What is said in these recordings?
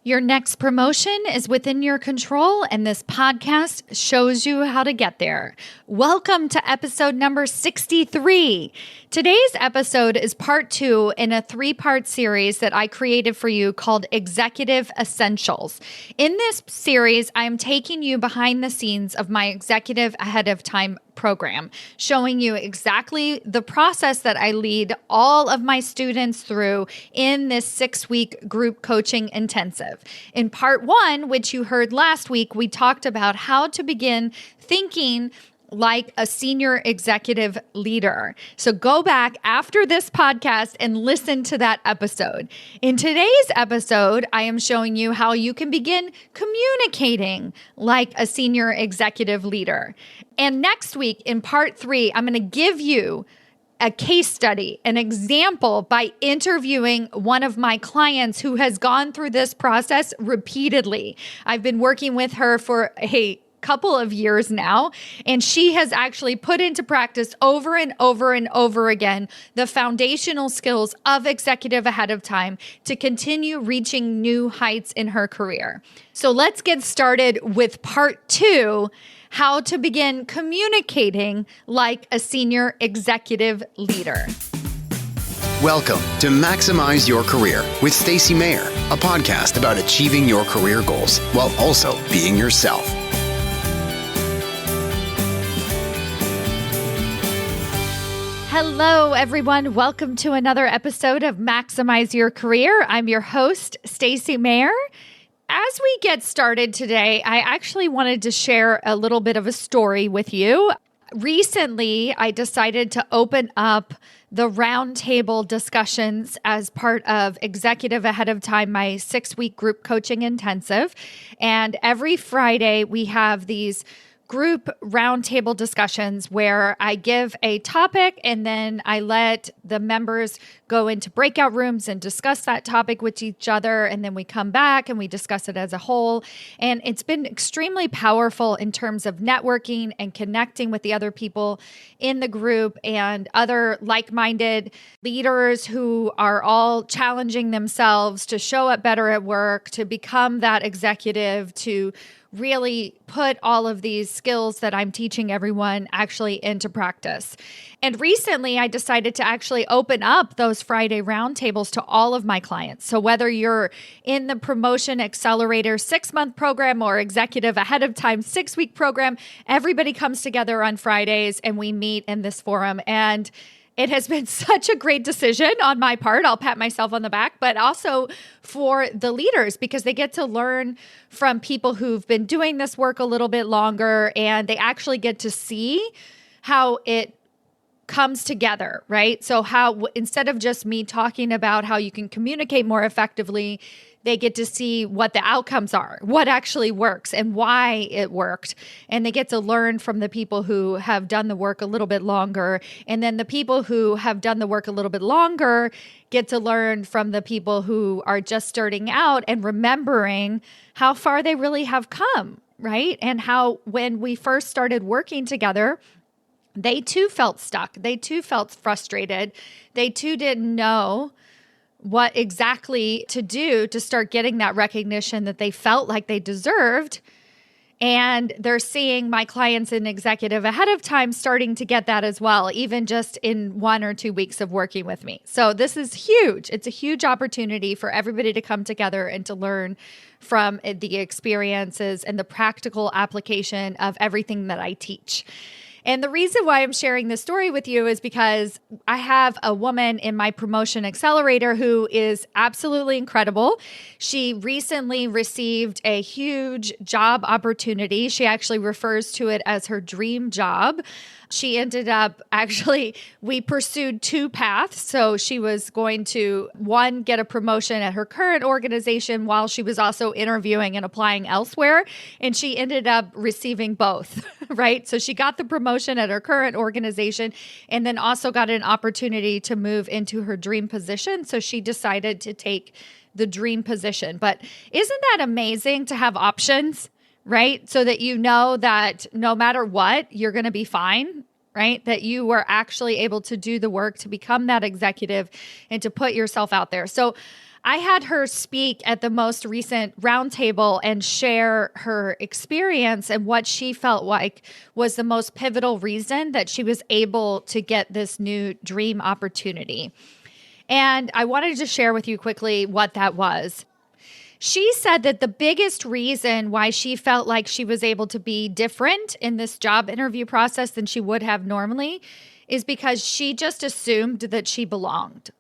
Your next promotion is within your control, and this podcast shows you how to get there. Welcome to episode number 63. Today's episode is part 2 in a 3-part series that I created for you called Executive Essentials. In this series, I am taking you behind the scenes of my Executive Ahead of Time program, showing you exactly the process that I lead all of my students through in this 6-week group coaching intensive. In part 1, which you heard last week, we talked about how to begin thinking like a senior executive leader. So go back after this podcast and listen to that episode. In today's episode, I am showing you how you can begin communicating like a senior executive leader. And next week in part 3, I'm going to give you a case study, an example by interviewing one of my clients who has gone through this process repeatedly. I've been working with her for a couple of years now, and she has actually put into practice over and over and over again the foundational skills of Executive Ahead of Time to continue reaching new heights in her career. So let's get started with part 2, how to begin communicating like a senior executive leader. Welcome to Maximize Your Career with Stacy Mayer, a podcast about achieving your career goals while also being yourself. Hello, everyone. Welcome to another episode of Maximize Your Career. I'm your host, Stacy Mayer. As we get started today, I actually wanted to share a little bit of a story with you. Recently, I decided to open up the roundtable discussions as part of Executive Ahead of Time, my 6-week group coaching intensive. And every Friday, we have these group roundtable discussions where I give a topic and then I let the members go into breakout rooms and discuss that topic with each other. And then we come back and we discuss it as a whole. And it's been extremely powerful in terms of networking and connecting with the other people in the group and other like-minded leaders who are all challenging themselves to show up better at work, to become that executive, to really put all of these skills that I'm teaching everyone actually into practice. And recently, I decided to actually open up those Friday roundtables to all of my clients. So whether you're in the Promotion Accelerator 6-month program or Executive Ahead of Time 6-week program, everybody comes together on Fridays and we meet in this forum. And it has been such a great decision on my part. I'll pat myself on the back, but also for the leaders because they get to learn from people who've been doing this work a little bit longer and they actually get to see how it comes together, right? So how instead of just me talking about how you can communicate more effectively, they get to see what the outcomes are, what actually works and why it worked. And they get to learn from the people who have done the work a little bit longer. And then the people who have done the work a little bit longer get to learn from the people who are just starting out and remembering how far they really have come, right? And how when we first started working together, they too felt stuck. They too felt frustrated. They too didn't know what exactly to do to start getting that recognition that they felt like they deserved. And they're seeing my clients in Executive Ahead of Time starting to get that as well, even just in 1 or 2 weeks of working with me. So this is huge. It's a huge opportunity for everybody to come together and to learn from the experiences and the practical application of everything that I teach. And the reason why I'm sharing this story with you is because I have a woman in my Promotion Accelerator who is absolutely incredible. She recently received a huge job opportunity. She actually refers to it as her dream job. She ended up we pursued 2 paths. So she was going to, one, get a promotion at her current organization while she was also interviewing and applying elsewhere. And she ended up receiving both, right? So she got the promotion at her current organization and then also got an opportunity to move into her dream position. So she decided to take the dream position. But isn't that amazing to have options? Right? So that you know that no matter what, you're going to be fine, right? That you were actually able to do the work to become that executive and to put yourself out there. So I had her speak at the most recent roundtable and share her experience and what she felt like was the most pivotal reason that she was able to get this new dream opportunity. And I wanted to share with you quickly what that was. She said that the biggest reason why she felt like she was able to be different in this job interview process than she would have normally is because she just assumed that she belonged,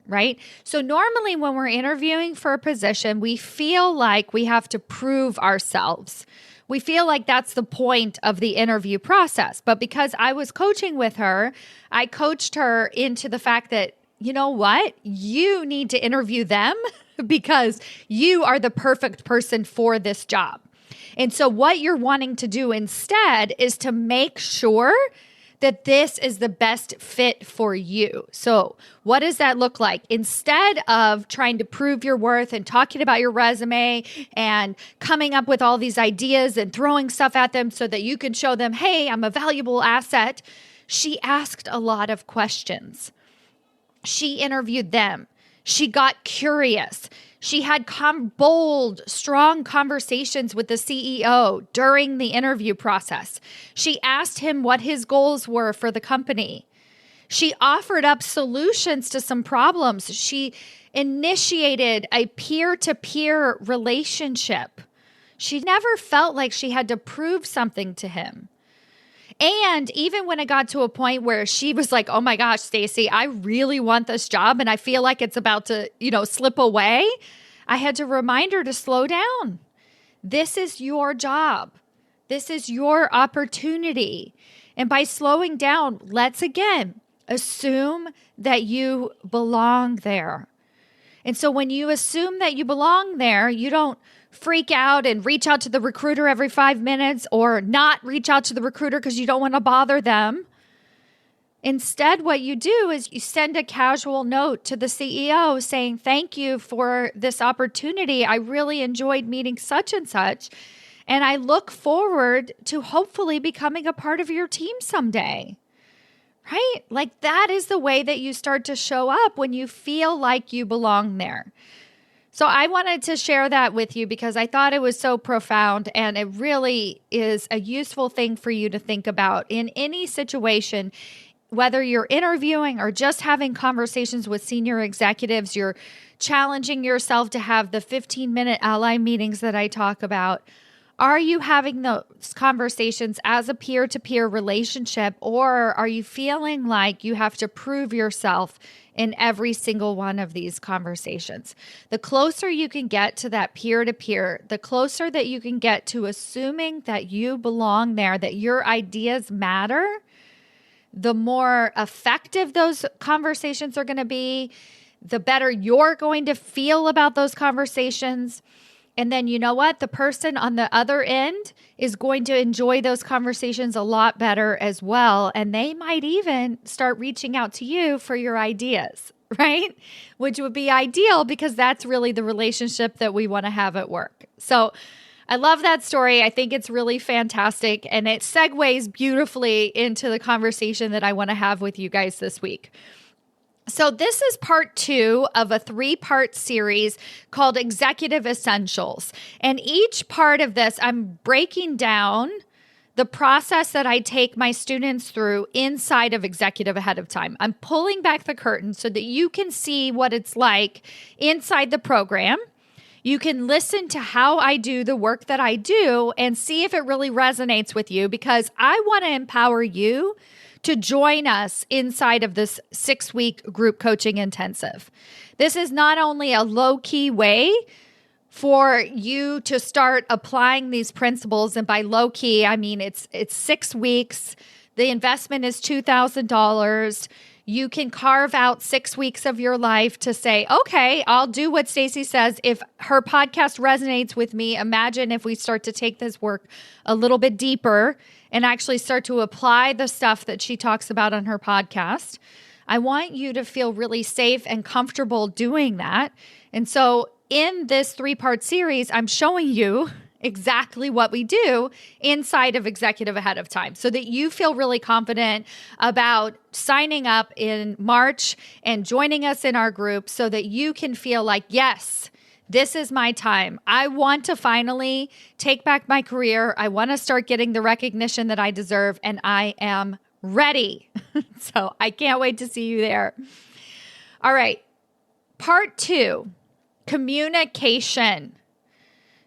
right? So normally when we're interviewing for a position, we feel like we have to prove ourselves. We feel like that's the point of the interview process. But because I was coaching with her, I coached her into the fact that, you know what? You need to interview them because you are the perfect person for this job. And so what you're wanting to do instead is to make sure that this is the best fit for you. So what does that look like? Instead of trying to prove your worth and talking about your resume and coming up with all these ideas and throwing stuff at them so that you can show them, hey, I'm a valuable asset, she asked a lot of questions. She interviewed them. She got curious. She had bold, strong conversations with the CEO during the interview process. She asked him what his goals were for the company. She offered up solutions to some problems. She initiated a peer-to-peer relationship. She never felt like she had to prove something to him. And even when it got to a point where she was like, oh my gosh, Stacy, I really want this job and I feel like it's about to, slip away, I had to remind her to slow down. This is your job. This is your opportunity. And by slowing down, let's again assume that you belong there. And so when you assume that you belong there, you don't freak out and reach out to the recruiter every 5 minutes or not reach out to the recruiter because you don't want to bother them. Instead, what you do is you send a casual note to the CEO saying, thank you for this opportunity. I really enjoyed meeting such and such, and I look forward to hopefully becoming a part of your team someday. Right? Like that is the way that you start to show up when you feel like you belong there. So I wanted to share that with you because I thought it was so profound, and it really is a useful thing for you to think about in any situation, whether you're interviewing or just having conversations with senior executives, you're challenging yourself to have the 15-minute ally meetings that I talk about. Are you having those conversations as a peer-to-peer relationship, or are you feeling like you have to prove yourself in every single one of these conversations? The closer you can get to that peer-to-peer, the closer that you can get to assuming that you belong there, that your ideas matter, the more effective those conversations are going to be, the better you're going to feel about those conversations. And then you know what? The person on the other end is going to enjoy those conversations a lot better as well. And they might even start reaching out to you for your ideas, right? Which would be ideal because that's really the relationship that we want to have at work. So I love that story. I think it's really fantastic. And it segues beautifully into the conversation that I want to have with you guys this week. So this is part 2 of a 3-part series called Executive Essentials. And each part of this, I'm breaking down the process that I take my students through inside of Executive ahead of time. I'm pulling back the curtain so that you can see what it's like inside the program. You can listen to how I do the work that I do and see if it really resonates with you, because I want to empower you to join us inside of this 6-week group coaching intensive. This is not only a low-key way for you to start applying these principles, and by low-key, I mean it's 6 weeks. The investment is $2,000. You can carve out 6 weeks of your life to say, okay, I'll do what Stacy says. If her podcast resonates with me, imagine if we start to take this work a little bit deeper and actually start to apply the stuff that she talks about on her podcast. I want you to feel really safe and comfortable doing that. And so in this 3-part series, I'm showing you exactly what we do inside of Executive Ahead of Time so that you feel really confident about signing up in March and joining us in our group so that you can feel like, yes, this is my time. I want to finally take back my career. I want to start getting the recognition that I deserve, and I am ready. So I can't wait to see you there. All right. Part 2, communication.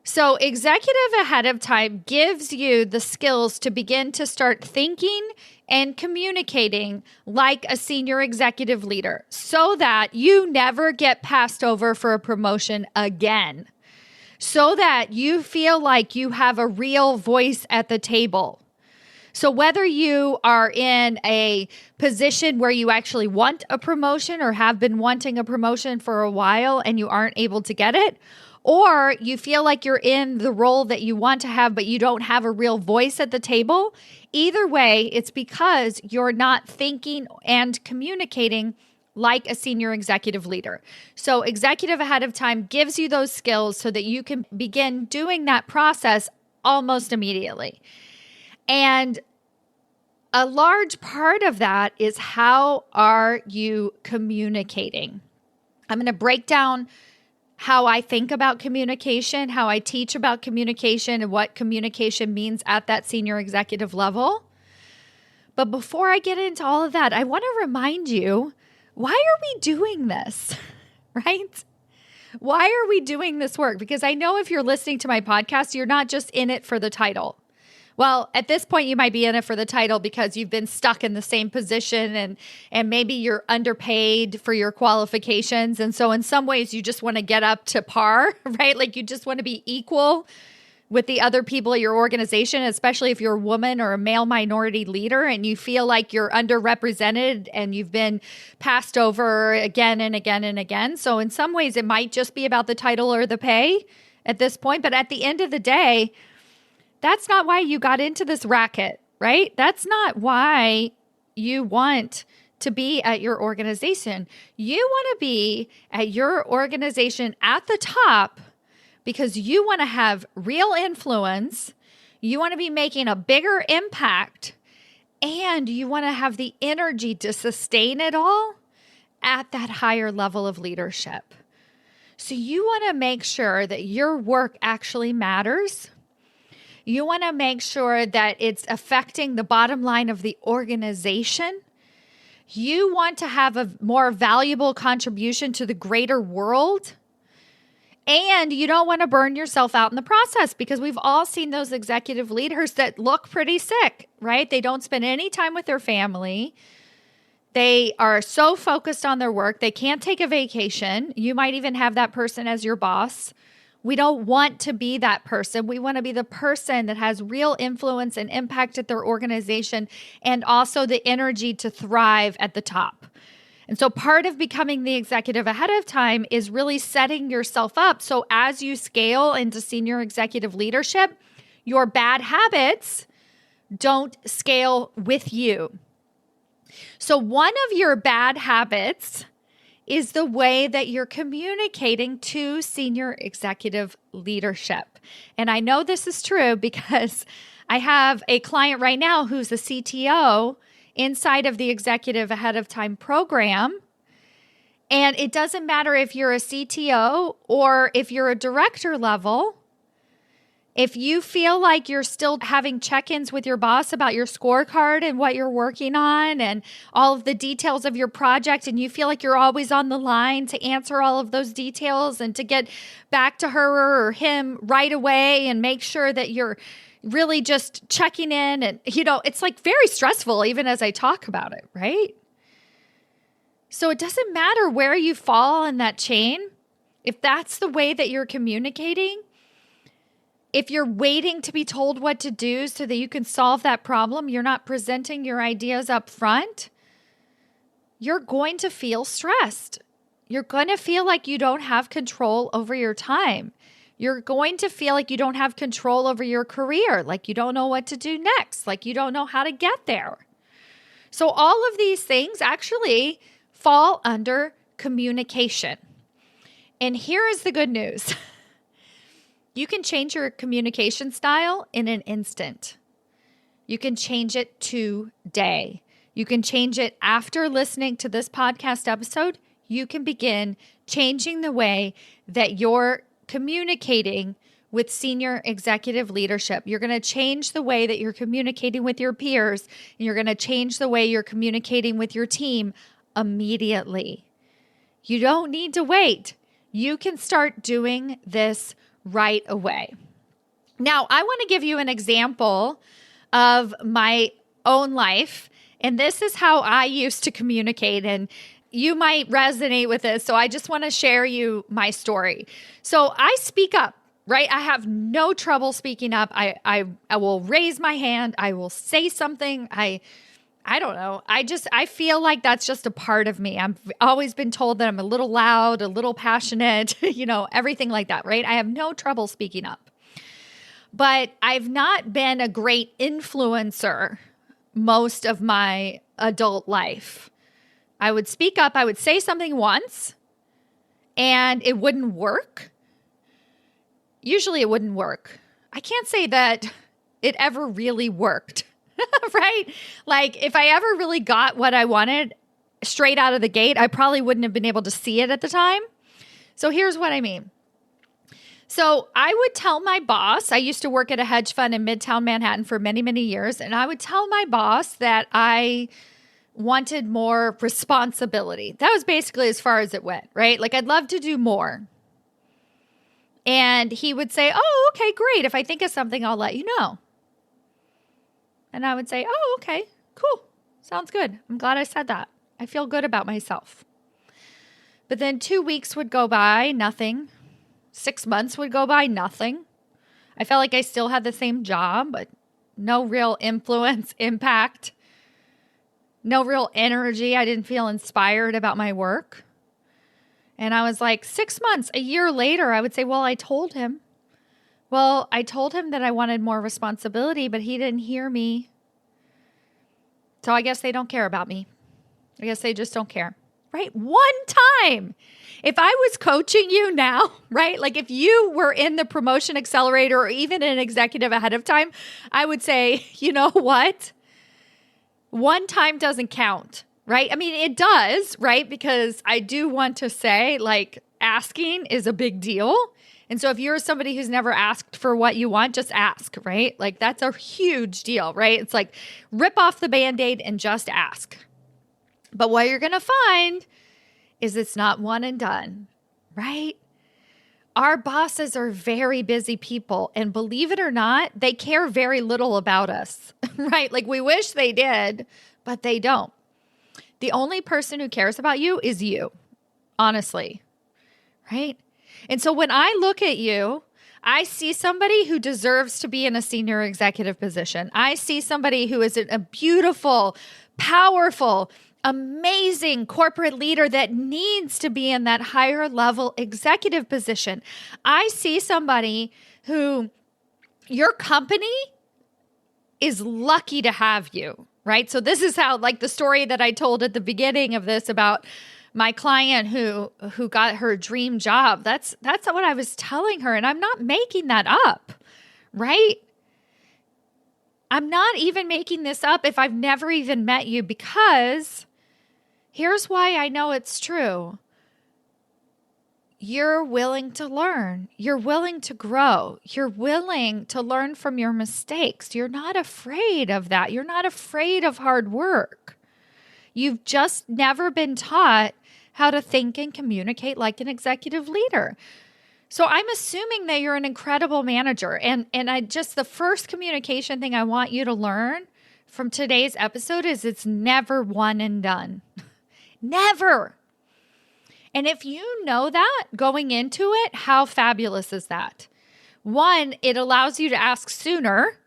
So Executive Ahead of Time gives you the skills to begin to start thinking and communicating like a senior executive leader so that you never get passed over for a promotion again, so that you feel like you have a real voice at the table. So whether you are in a position where you actually want a promotion or have been wanting a promotion for a while and you aren't able to get it, or you feel like you're in the role that you want to have, but you don't have a real voice at the table, either way, it's because you're not thinking and communicating like a senior executive leader. So Executive Ahead of Time gives you those skills so that you can begin doing that process almost immediately. And a large part of that is, how are you communicating? I'm going to break down how I think about communication, how I teach about communication, and what communication means at that senior executive level. But before I get into all of that, I want to remind you, why are we doing this, right? Why are we doing this work? Because I know if you're listening to my podcast, you're not just in it for the title. Well, at this point, you might be in it for the title because you've been stuck in the same position and maybe you're underpaid for your qualifications. And so in some ways, you just want to get up to par, right? Like you just want to be equal with the other people at your organization, especially if you're a woman or a male minority leader and you feel like you're underrepresented and you've been passed over again and again and again. So in some ways, it might just be about the title or the pay at this point. But at the end of the day, that's not why you got into this racket, right? That's not why you want to be at your organization. You want to be at your organization at the top because you want to have real influence. You want to be making a bigger impact, and you want to have the energy to sustain it all at that higher level of leadership. So you want to make sure that your work actually matters. You want to make sure that it's affecting the bottom line of the organization. You want to have a more valuable contribution to the greater world. And you don't want to burn yourself out in the process, because we've all seen those executive leaders that look pretty sick, right? They don't spend any time with their family. They are so focused on their work. They can't take a vacation. You might even have that person as your boss. We don't want to be that person. We want to be the person that has real influence and impact at their organization, and also the energy to thrive at the top. And so part of becoming the executive ahead of time is really setting yourself up so as you scale into senior executive leadership, your bad habits don't scale with you. So one of your bad habits is the way that you're communicating to senior executive leadership. And I know this is true because I have a client right now who's a CTO inside of the Executive Ahead of Time program. And it doesn't matter if you're a CTO or if you're a director level. If you feel like you're still having check-ins with your boss about your scorecard and what you're working on and all of the details of your project, and you feel like you're always on the line to answer all of those details and to get back to her or him right away and make sure that you're really just checking in, and it's like very stressful even as I talk about it, right? So it doesn't matter where you fall in that chain. If that's the way that you're communicating, if you're waiting to be told what to do so that you can solve that problem, you're not presenting your ideas up front, you're going to feel stressed. You're going to feel like you don't have control over your time. You're going to feel like you don't have control over your career, like you don't know what to do next, like you don't know how to get there. So all of these things actually fall under communication. And here is the good news. You can change your communication style in an instant. You can change it today. You can change it after listening to this podcast episode. You can begin changing the way that you're communicating with senior executive leadership. You're going to change the way that you're communicating with your peers, and you're going to change the way you're communicating with your team immediately. You don't need to wait. You can start doing this right away. Now, I want to give you an example of my own life, and this is how I used to communicate, and you might resonate with this, so I just want to share you my story. So I speak up, right? I have no trouble speaking up. I will raise my hand. I will say something. I don't know. I feel like that's just a part of me. I've always been told that I'm a little loud, a little passionate, everything like that, right? I have no trouble speaking up. But I've not been a great influencer most of my adult life. I would speak up, I would say something once, and it wouldn't work. Usually it wouldn't work. I can't say that it ever really worked, right? Like if I ever really got what I wanted straight out of the gate, I probably wouldn't have been able to see it at the time. So here's what I mean. So I would tell my boss, I used to work at a hedge fund in Midtown Manhattan for many, many years, and I would tell my boss that I wanted more responsibility. That was basically as far as it went, right? Like I'd love to do more. And he would say, oh, okay, great. If I think of something, I'll let you know. And I would say, oh, okay, cool. Sounds good. I'm glad I said that. I feel good about myself. But then 2 weeks would go by, nothing. 6 months would go by, nothing. I felt like I still had the same job, but no real influence, impact. No real energy. I didn't feel inspired about my work. And I was like 6 months, a year later, I would say, well, I told him. Well, I told him that I wanted more responsibility, but he didn't hear me. So I guess they don't care about me. I guess they just don't care. Right? One time. If I was coaching you now, right? Like if you were in the promotion accelerator or even an executive ahead of time, I would say, you know what? One time doesn't count, right? I mean, it does, right? Because I do want to say like asking is a big deal. And so if you're somebody who's never asked for what you want, just ask, right? Like that's a huge deal, right? It's like rip off the Band-Aid and just ask. But what you're going to find is it's not one and done, right? Our bosses are very busy people, and believe it or not, they care very little about us, right? Like we wish they did, but they don't. The only person who cares about you is you, honestly, right? And so when I look at you, I see somebody who deserves to be in a senior executive position. I see somebody who is a beautiful, powerful, amazing corporate leader that needs to be in that higher level executive position. I see somebody who your company is lucky to have you, right? So this is how, like the story that I told at the beginning of this about my client who got her dream job. That's what I was telling her. And I'm not making that up, right? I'm not even making this up if I've never even met you, because here's why I know it's true. You're willing to learn. You're willing to grow. You're willing to learn from your mistakes. You're not afraid of that. You're not afraid of hard work. You've just never been taught how to think and communicate like an executive leader. So I'm assuming that you're an incredible manager. And I just, the first communication thing I want you to learn from today's episode is it's never one and done. Never. And if you know that going into it, how fabulous is that? One, it allows you to ask sooner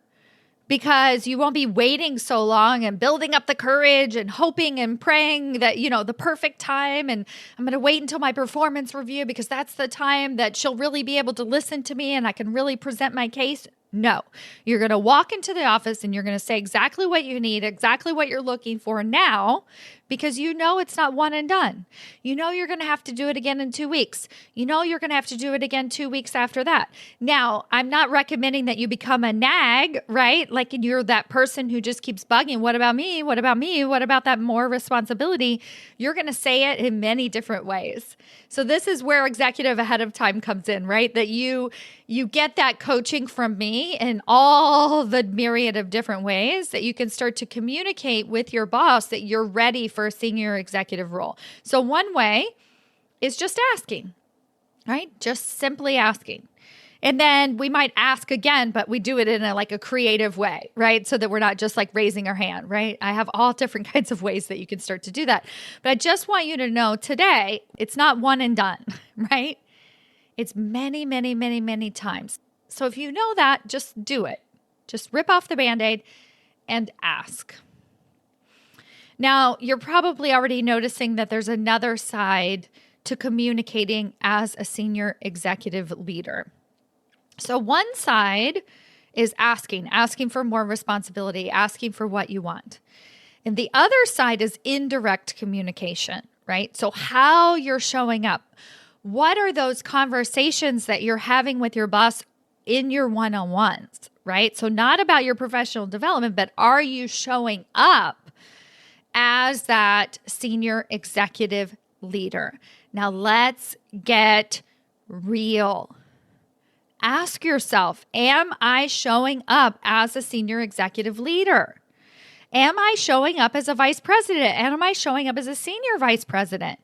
because you won't be waiting so long and building up the courage and hoping and praying that, the perfect time. And I'm going to wait until my performance review because that's the time that she'll really be able to listen to me and I can really present my case. No, you're going to walk into the office and you're going to say exactly what you need, exactly what you're looking for now, because you know it's not one and done. You know you're going to have to do it again in 2 weeks. You know you're going to have to do it again 2 weeks after that. Now, I'm not recommending that you become a nag, right? Like you're that person who just keeps bugging. What about me? What about me? What about that more responsibility? You're going to say it in many different ways. So this is where executive ahead of time comes in, right? That you get that coaching from me in all the myriad of different ways that you can start to communicate with your boss that you're ready for a senior executive role. So one way is just asking, right? Just simply asking. And then we might ask again, but we do it in a creative way, right? So that we're not just like raising our hand, right? I have all different kinds of ways that you can start to do that. But I just want you to know today, it's not one and done, right? It's many, many, many, many times. So if you know that, just do it. Just rip off the Band-Aid and ask. Now, you're probably already noticing that there's another side to communicating as a senior executive leader. So one side is asking for more responsibility, asking for what you want. And the other side is indirect communication, right? So how you're showing up. What are those conversations that you're having with your boss in your one-on-ones, right? So not about your professional development, but are you showing up as that senior executive leader? Now let's get real. Ask yourself, am I showing up as a senior executive leader? Am I showing up as a vice president? And am I showing up as a senior vice president?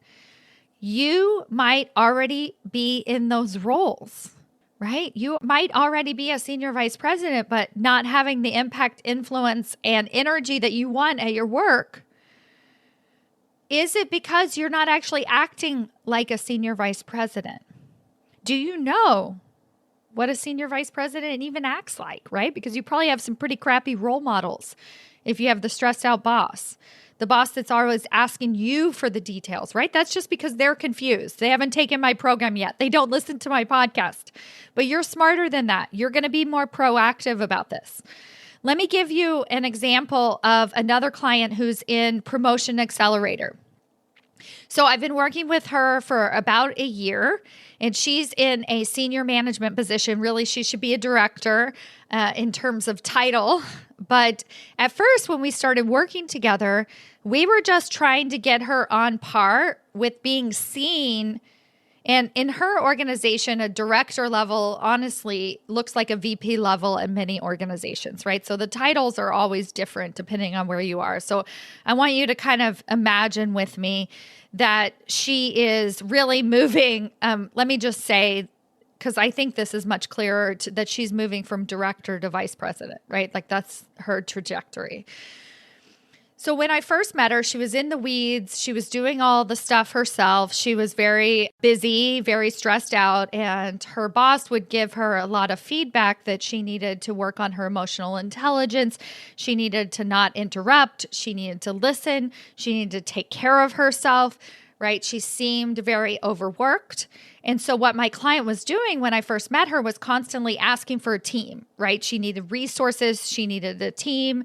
You might already be in those roles, right? You might already be a senior vice president, but not having the impact, influence, and energy that you want at your work. Is it because you're not actually acting like a senior vice president? Do you know what a senior vice president even acts like, right? Because you probably have some pretty crappy role models if you have the stressed out boss, the boss that's always asking you for the details, right? That's just because they're confused. They haven't taken my program yet. They don't listen to my podcast. But you're smarter than that. You're going to be more proactive about this. Let me give you an example of another client who's in Promotion Accelerator. So I've been working with her for about a year, and she's in a senior management position. Really, she should be a director in terms of title. But at first, when we started working together, we were just trying to get her on par with being seen. And in her organization, a director level, honestly, looks like a VP level in many organizations, right? So the titles are always different depending on where you are. So I want you to kind of imagine with me that she is really moving. Let me just say, because I think this is much clearer, that she's moving from director to vice president, right? Like that's her trajectory. So when I first met her, she was in the weeds. She was doing all the stuff herself. She was very busy, very stressed out, and her boss would give her a lot of feedback that she needed to work on her emotional intelligence. She needed to not interrupt. She needed to listen. She needed to take care of herself, right? She seemed very overworked. And so what my client was doing when I first met her was constantly asking for a team, right? She needed resources. She needed a team.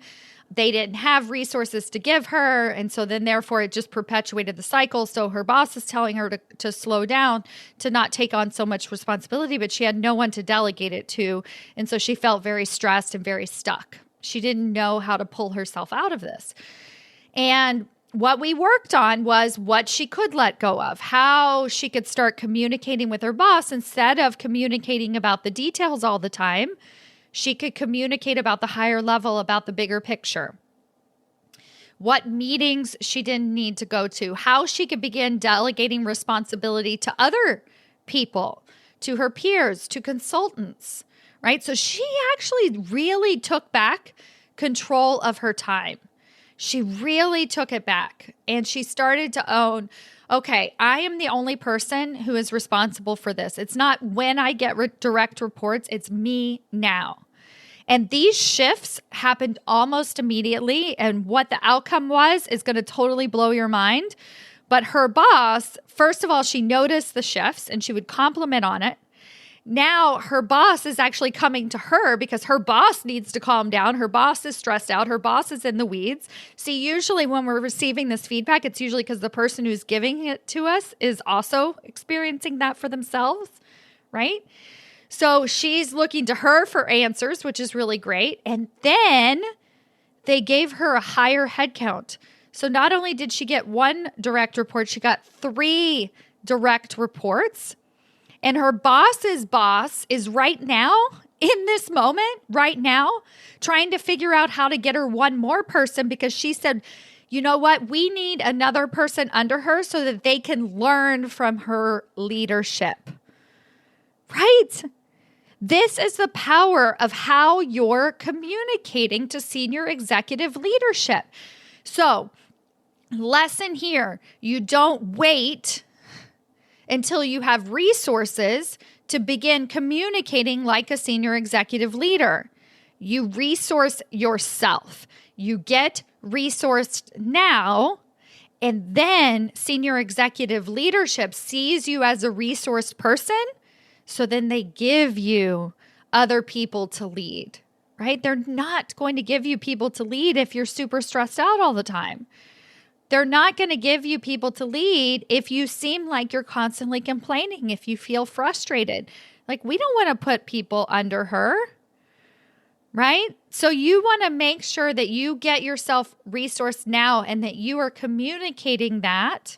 They didn't have resources to give her. And so then therefore it just perpetuated the cycle. So her boss is telling her to slow down, to not take on so much responsibility, but she had no one to delegate it to. And so she felt very stressed and very stuck. She didn't know how to pull herself out of this. And what we worked on was what she could let go of, how she could start communicating with her boss instead of communicating about the details all the time. She could communicate about the higher level, about the bigger picture. What meetings she didn't need to go to, how she could begin delegating responsibility to other people, to her peers, to consultants, right? So she actually really took back control of her time. She really took it back, and she started to own, okay, I am the only person who is responsible for this. It's not when I get direct reports, it's me now. And these shifts happened almost immediately, and what the outcome was is going to totally blow your mind. But her boss, first of all, she noticed the shifts, and she would compliment on it. Now her boss is actually coming to her because her boss needs to calm down. Her boss is stressed out. Her boss is in the weeds. See, usually when we're receiving this feedback, it's usually because the person who's giving it to us is also experiencing that for themselves, right? So she's looking to her for answers, which is really great. And then they gave her a higher head count. So not only did she get one direct report, she got 3 direct reports. And her boss's boss is right now, in this moment, right now, trying to figure out how to get her one more person because she said, you know what? We need another person under her so that they can learn from her leadership. Right? This is the power of how you're communicating to senior executive leadership. So, lesson here, you don't wait until you have resources to begin communicating like a senior executive leader. You resource yourself. You get resourced now, and then senior executive leadership sees you as a resourced person, so then they give you other people to lead, right? They're not going to give you people to lead if you're super stressed out all the time. They're not going to give you people to lead if you seem like you're constantly complaining, if you feel frustrated. Like, we don't want to put people under her, right? So you want to make sure that you get yourself resourced now and that you are communicating that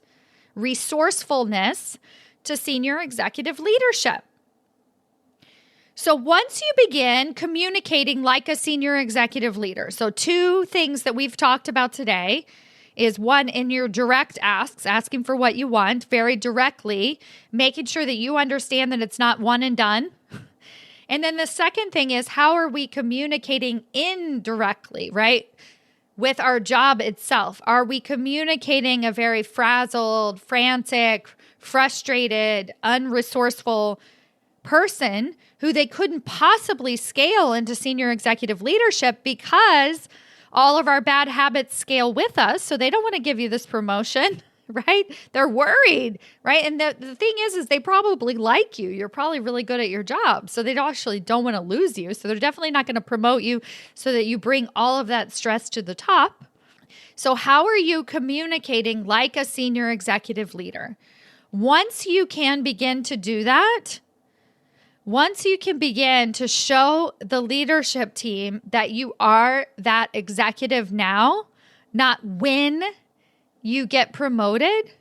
resourcefulness to senior executive leadership. So once you begin communicating like a senior executive leader, so 2 things that we've talked about today is 1, in your direct asks, asking for what you want very directly, making sure that you understand that it's not one and done. And then the second thing is, how are we communicating indirectly, right? With our job itself. Are we communicating a very frazzled, frantic, frustrated, unresourceful person who they couldn't possibly scale into senior executive leadership because all of our bad habits scale with us, so they don't want to give you this promotion, right? They're worried, right? And the thing is they probably like you. You're probably really good at your job, so they actually don't want to lose you. So they're definitely not going to promote you so that you bring all of that stress to the top. So how are you communicating like a senior executive leader? Once you can begin to do that, once you can begin to show the leadership team that you are that executive now, not when you get promoted,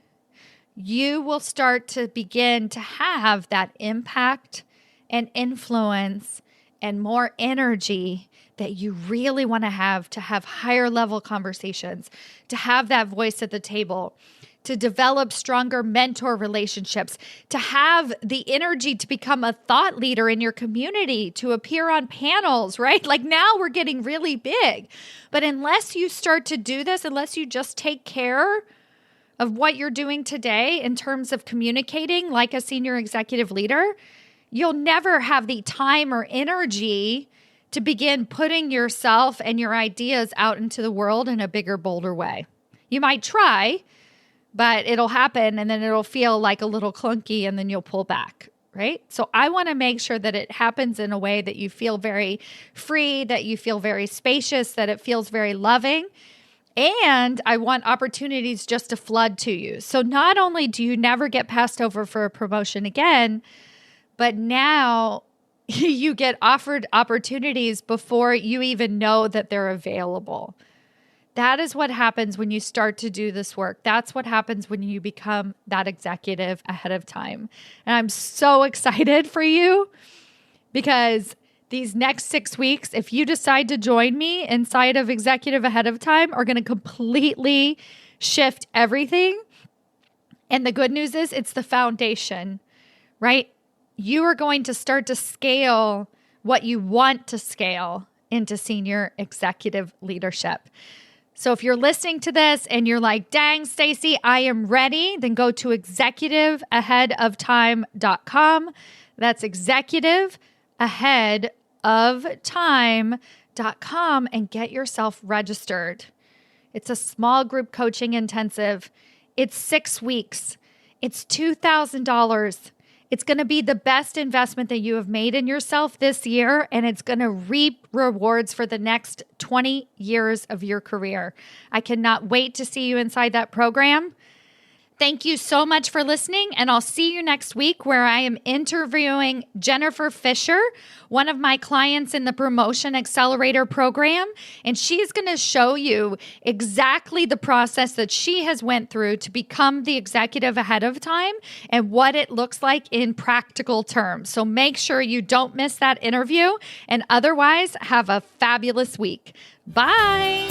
you will start to begin to have that impact and influence and more energy that you really want to have higher level conversations, to have that voice at the table, to develop stronger mentor relationships, to have the energy to become a thought leader in your community, to appear on panels, right? Like, now we're getting really big. But unless you start to do this, unless you just take care of what you're doing today in terms of communicating like a senior executive leader, you'll never have the time or energy to begin putting yourself and your ideas out into the world in a bigger, bolder way. You might try, but it'll happen and then it'll feel like a little clunky and then you'll pull back, right? So I want to make sure that it happens in a way that you feel very free, that you feel very spacious, that it feels very loving. And I want opportunities just to flood to you. So not only do you never get passed over for a promotion again, but now you get offered opportunities before you even know that they're available. That is what happens when you start to do this work. That's what happens when you become that executive ahead of time. And I'm so excited for you because these next 6 weeks, if you decide to join me inside of Executive Ahead of Time, are going to completely shift everything. And the good news is it's the foundation, right? You are going to start to scale what you want to scale into senior executive leadership. So if you're listening to this and you're like, dang, Stacy, I am ready, then go to executiveaheadoftime.com. That's executiveaheadoftime.com and get yourself registered. It's a small group coaching intensive. It's 6 weeks. It's $2,000. It's going to be the best investment that you have made in yourself this year, and it's going to reap rewards for the next 20 years of your career. I cannot wait to see you inside that program. Thank you so much for listening, and I'll see you next week where I am interviewing Jennifer Fisher, one of my clients in the Promotion Accelerator program, and she's going to show you exactly the process that she has went through to become the executive ahead of time and what it looks like in practical terms. So make sure you don't miss that interview, and otherwise have a fabulous week. Bye.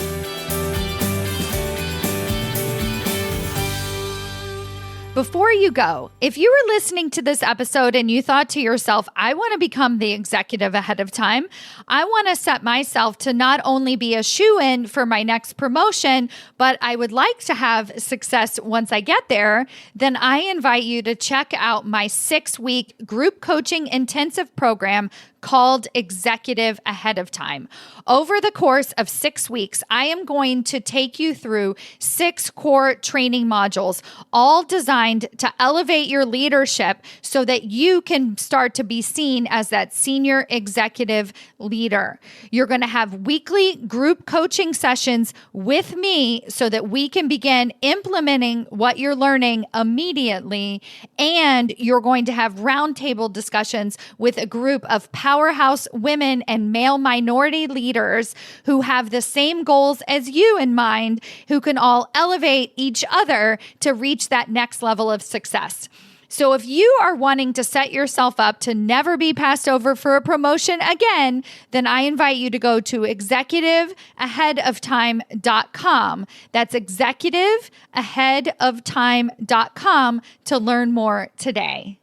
Before you go, if you were listening to this episode and you thought to yourself, I want to become the executive ahead of time, I want to set myself to not only be a shoo-in for my next promotion, but I would like to have success once I get there, then I invite you to check out my 6-week group coaching intensive program called Executive Ahead of Time. Over the course of 6 weeks, I am going to take you through 6 core training modules, all designed to elevate your leadership so that you can start to be seen as that senior executive leader. You're going to have weekly group coaching sessions with me so that we can begin implementing what you're learning immediately. And you're going to have roundtable discussions with a group of powerhouse women and male minority leaders who have the same goals as you in mind, who can all elevate each other to reach that next level of success. So if you are wanting to set yourself up to never be passed over for a promotion again, then I invite you to go to executiveaheadoftime.com. That's executiveaheadoftime.com to learn more today.